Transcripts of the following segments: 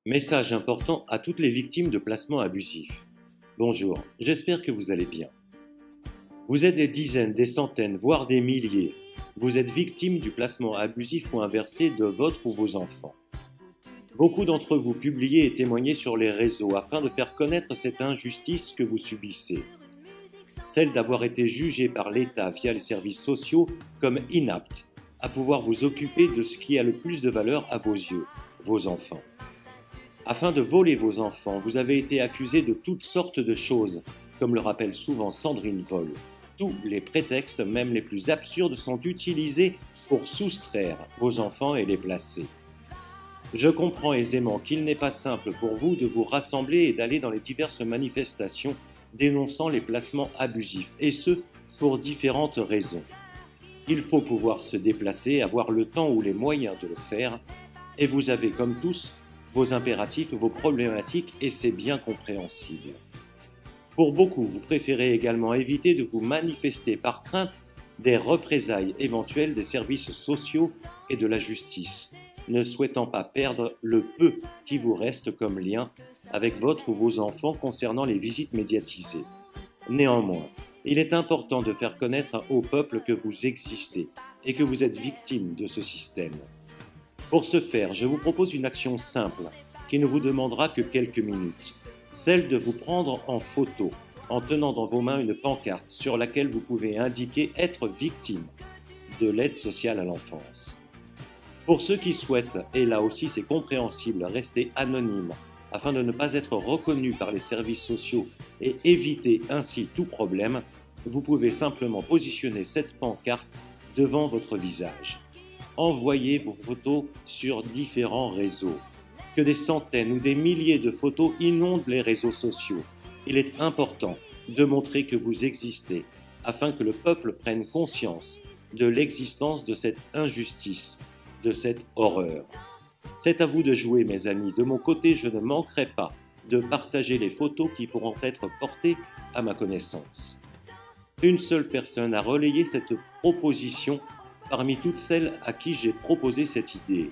Message important à toutes les victimes de placements abusifs. Bonjour, j'espère que vous allez bien. Vous êtes des dizaines, des centaines, voire des milliers. Vous êtes victime du placement abusif ou inversé de votre ou vos enfants. Beaucoup d'entre vous publiez et témoignez sur les réseaux afin de faire connaître cette injustice que vous subissez. Celle d'avoir été jugé par l'État via les services sociaux comme inapte à pouvoir vous occuper de ce qui a le plus de valeur à vos yeux, vos enfants. Afin de voler vos enfants, vous avez été accusé de toutes sortes de choses, comme le rappelle souvent Sandrine Vol. Tous les prétextes, même les plus absurdes, sont utilisés pour soustraire vos enfants et les placer. Je comprends aisément qu'il n'est pas simple pour vous de vous rassembler et d'aller dans les diverses manifestations dénonçant les placements abusifs, et ce, pour différentes raisons. Il faut pouvoir se déplacer, avoir le temps ou les moyens de le faire, et vous avez, comme tous, vos impératifs, vos problématiques, et c'est bien compréhensible. Pour beaucoup, vous préférez également éviter de vous manifester par crainte des représailles éventuelles des services sociaux et de la justice, ne souhaitant pas perdre le peu qui vous reste comme lien avec votre ou vos enfants concernant les visites médiatisées. Néanmoins, il est important de faire connaître au peuple que vous existez et que vous êtes victime de ce système. Pour ce faire, je vous propose une action simple qui ne vous demandera que quelques minutes, celle de vous prendre en photo en tenant dans vos mains une pancarte sur laquelle vous pouvez indiquer être victime de l'aide sociale à l'enfance. Pour ceux qui souhaitent, et là aussi c'est compréhensible, rester anonymes afin de ne pas être reconnus par les services sociaux et éviter ainsi tout problème, vous pouvez simplement positionner cette pancarte devant votre visage. Envoyez vos photos sur différents réseaux. Que des centaines ou des milliers de photos inondent les réseaux sociaux. Il est important de montrer que vous existez afin que le peuple prenne conscience de l'existence de cette injustice, de cette horreur. C'est à vous de jouer, mes amis. De mon côté, je ne manquerai pas de partager les photos qui pourront être portées à ma connaissance. Une seule personne a relayé cette proposition parmi toutes celles à qui j'ai proposé cette idée.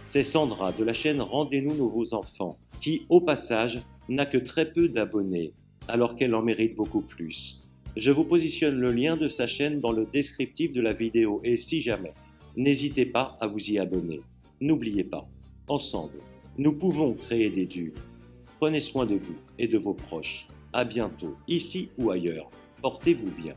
C'est Sandra de la chaîne Rendez-nous Nouveaux Enfants, qui, au passage, n'a que très peu d'abonnés, alors qu'elle en mérite beaucoup plus. Je vous positionne le lien de sa chaîne dans le descriptif de la vidéo et si jamais, n'hésitez pas à vous y abonner. N'oubliez pas, ensemble, nous pouvons créer des dunes. Prenez soin de vous et de vos proches. À bientôt, ici ou ailleurs. Portez-vous bien.